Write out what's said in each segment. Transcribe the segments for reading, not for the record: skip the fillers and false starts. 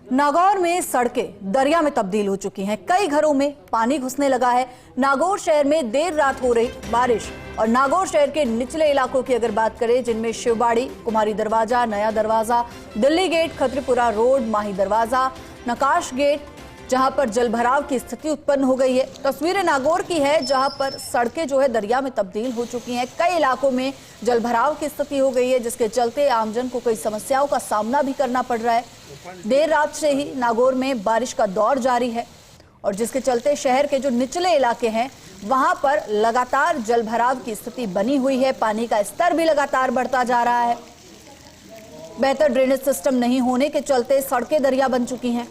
नागौर में सड़कें दरिया में तब्दील हो चुकी हैं। कई घरों में पानी घुसने लगा है। नागौर शहर में देर रात हो रही बारिश और नागौर शहर के निचले इलाकों की अगर बात करें, जिनमें शिवबाड़ी, कुमारी दरवाजा, नया दरवाजा, दिल्ली गेट, खत्रीपुरा रोड, माही दरवाजा, नकाश गेट, जहां पर जलभराव की स्थिति उत्पन्न हो गई है। तस्वीरें नागौर की है, जहां पर सड़कें जो है दरिया में तब्दील हो चुकी हैं। कई इलाकों में जलभराव की स्थिति हो गई है, जिसके चलते आमजन को कई समस्याओं का सामना भी करना पड़ रहा है। देर रात से ही नागौर में बारिश का दौर जारी है और जिसके चलते शहर के जो निचले इलाके हैं वहां पर लगातार जलभराव की स्थिति बनी हुई है। पानी का स्तर भी लगातार बढ़ता जा रहा है। बेहतर ड्रेनेज सिस्टम नहीं होने के चलते सड़कें दरिया बन चुकी हैं।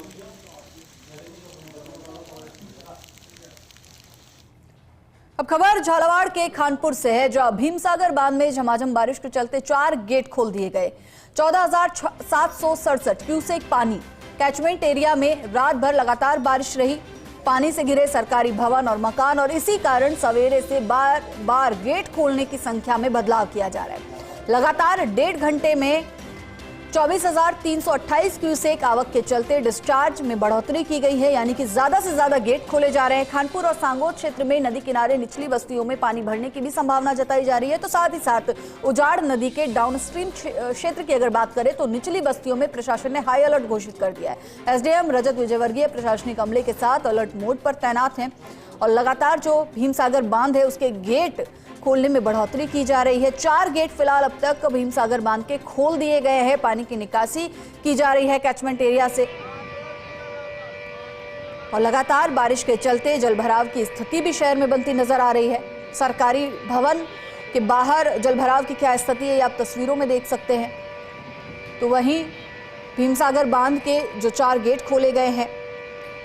अब खबर झालावाड़ के खानपुर से है, जहां भीमसागर बांध में झमाझम बारिश के चलते 4 गेट खोल दिए गए। 14,767 क्यूसेक पानी कैचमेंट एरिया में रात भर लगातार बारिश रही। पानी से घिरे सरकारी भवन और मकान और इसी कारण सवेरे से बार बार गेट खोलने की संख्या में बदलाव किया जा रहा है। लगातार 1.5 घंटे में 24,328 क्यूसेक आवक के चलते डिस्चार्ज में बढ़ोतरी की गई है, यानी कि ज्यादा से ज्यादा गेट खोले जा रहे हैं। खानपुर और सांगोद क्षेत्र में नदी किनारे निचली बस्तियों में पानी भरने की भी संभावना जताई जा रही है। तो साथ ही साथ उजाड़ नदी के डाउनस्ट्रीम क्षेत्र की अगर बात करें तो निचली बस्तियों में प्रशासन ने हाई अलर्ट घोषित कर दिया है। एसडीएम रजत विजयवर्गीय प्रशासनिक अमले के साथ अलर्ट मोड पर तैनात हैं और लगातार जो भीमसागर बांध है उसके गेट खोलने में बढ़ोतरी की जा रही है। 4 गेट फिलहाल अब तक भीमसागर बांध के खोल दिए गए हैं। पानी की निकासी की जा रही है कैचमेंट एरिया से और लगातार बारिश के चलते जलभराव की स्थिति भी शहर में बनती नजर आ रही है। सरकारी भवन के बाहर जलभराव की क्या स्थिति है, ये आप तस्वीरों में देख सकते हैं। तो वहीं भीमसागर बांध के जो 4 गेट खोले गए हैं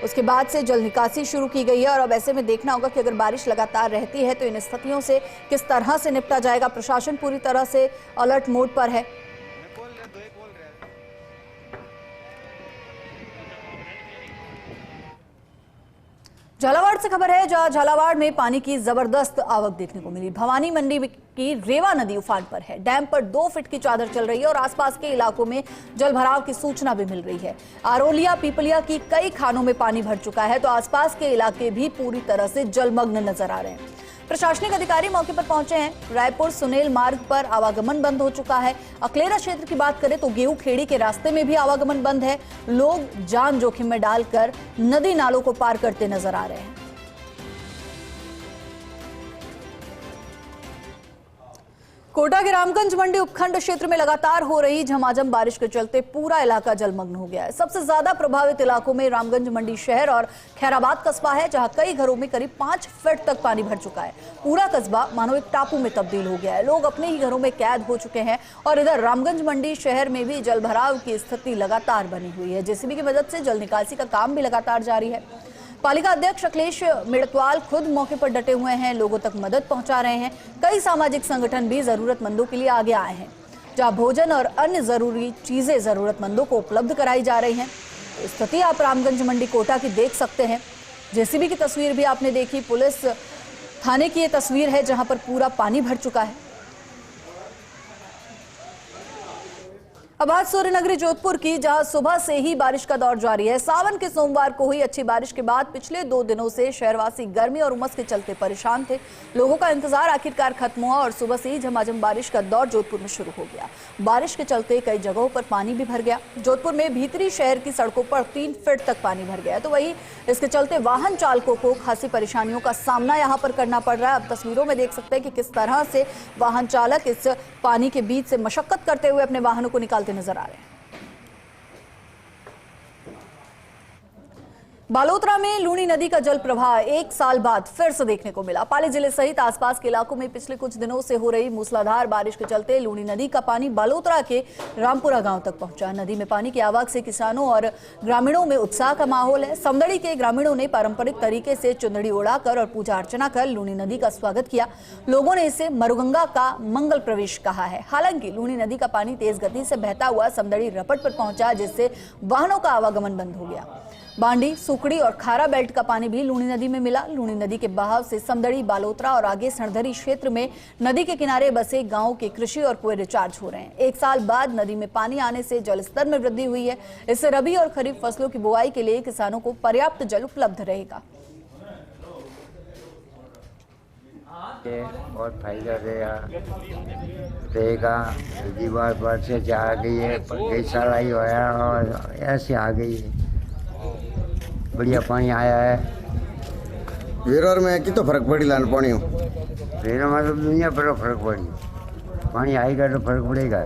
उसके बाद से जल निकासी शुरू की गई है और अब ऐसे में देखना होगा कि अगर बारिश लगातार रहती है तो इन स्थितियों से किस तरह से निपटा जाएगा। प्रशासन पूरी तरह से अलर्ट मोड पर है। झालावाड़ से खबर है, जहां झालावाड़ में पानी की जबरदस्त आवक देखने को मिली। भवानी मंडी की रेवा नदी उफान पर है। डैम पर 2 फीट की चादर चल रही है और आसपास के इलाकों में जलभराव की सूचना भी मिल रही है। आरोलिया, पीपलिया की कई खानों में पानी भर चुका है तो आसपास के इलाके भी पूरी तरह से जलमग्न नजर आ रहे हैं। प्रशासनिक अधिकारी मौके पर पहुंचे हैं। रायपुर सुनेल मार्ग पर आवागमन बंद हो चुका है। अकलेरा क्षेत्र की बात करें तो गेहूं खेड़ी के रास्ते में भी आवागमन बंद है। लोग जान जोखिम में डालकर नदी नालों को पार करते नजर आ रहे हैं। कोटा के रामगंज मंडी उपखंड क्षेत्र में लगातार हो रही झमाझम बारिश के चलते पूरा इलाका जलमग्न हो गया है। सबसे ज्यादा प्रभावित इलाकों में रामगंज मंडी शहर और खैराबाद कस्बा है, जहां कई घरों में करीब 5 फीट तक पानी भर चुका है। पूरा कस्बा मानो एक टापू में तब्दील हो गया है। लोग अपने ही घरों में कैद हो चुके हैं और इधर रामगंज मंडी शहर में भी जलभराव की स्थिति लगातार बनी हुई है। जेसीबी की मदद से जल निकासी का काम भी लगातार जारी है। पालिका अध्यक्ष अखिलेश मेड़तवाल खुद मौके पर डटे हुए हैं, लोगों तक मदद पहुंचा रहे हैं। कई सामाजिक संगठन भी जरूरतमंदों के लिए आगे आए हैं, जहां भोजन और अन्य जरूरी चीजें जरूरतमंदों को उपलब्ध कराई जा रही हैं। स्थिति आप रामगंज मंडी कोटा की देख सकते हैं। जेसीबी की तस्वीर भी आपने देखी। पुलिस थाने की ये तस्वीर है, जहां पर पूरा पानी भर चुका है। अब आज सूर्यनगरी जोधपुर की, जहां सुबह से ही बारिश का दौर जारी है। सावन के सोमवार को हुई अच्छी बारिश के बाद पिछले 2 दिनों से शहरवासी गर्मी और उमस के चलते परेशान थे। लोगों का इंतजार आखिरकार खत्म हुआ और सुबह से ही झमाझम बारिश का दौर जोधपुर में शुरू हो गया। बारिश के चलते कई जगहों पर पानी भी भर गया। जोधपुर में भीतरी शहर की सड़कों पर 3 फीट तक पानी भर गया। तो वही इसके चलते वाहन चालकों को खासी परेशानियों का सामना यहाँ पर करना पड़ रहा है। अब तस्वीरों में देख सकते हैं कि किस तरह से वाहन चालक इस पानी के बीच से मशक्कत करते हुए अपने वाहनों को निकालते नजर आ रहे हैं। बालोतरा में लूनी नदी का जल प्रवाह 1 साल बाद फिर से देखने को मिला। पाली जिले सहित आसपास के इलाकों में पिछले कुछ दिनों से हो रही मूसलाधार बारिश के चलते लूनी नदी का पानी बालोतरा के रामपुरा गांव तक पहुंचा। नदी में पानी की आवक से किसानों और ग्रामीणों में उत्साह का माहौल है। समदड़ी के ग्रामीणों ने पारंपरिक तरीके से चुंदड़ी उड़ाकर और पूजा अर्चना कर लूनी नदी का स्वागत किया। लोगों ने इसे मरुगंगा का मंगल प्रवेश कहा है। हालांकि लूनी नदी का पानी तेज गति से बहता हुआ समदड़ी रपट पर पहुंचा, जिससे वाहनों का आवागमन बंद हो गया। बांडी, सुकड़ी और खारा बेल्ट का पानी भी लूणी नदी में मिला। लूणी नदी के बहाव से समदड़ी, बालोतरा और आगे सणधरी क्षेत्र में नदी के किनारे बसे गांव के कृषि और कुएं रिचार्ज हो रहे हैं। 1 साल बाद नदी में पानी आने से जल स्तर में वृद्धि हुई है। इससे रबी और खरीफ फसलों की बुआई के लिए किसानों को पर्याप्त जल उपलब्ध रहेगा। बहुत फायदा रहेगा। दीवार पर से जा गई है, कई साल आई होया और ऐसे आ गई है। बढ़िया पानी आया है। वेरोर में कितो फर्क पड़ी लान पानी? वेरोर में तो दुनिया पर फर्क पड़ी। पानी आएगा तो फर्क पड़ेगा।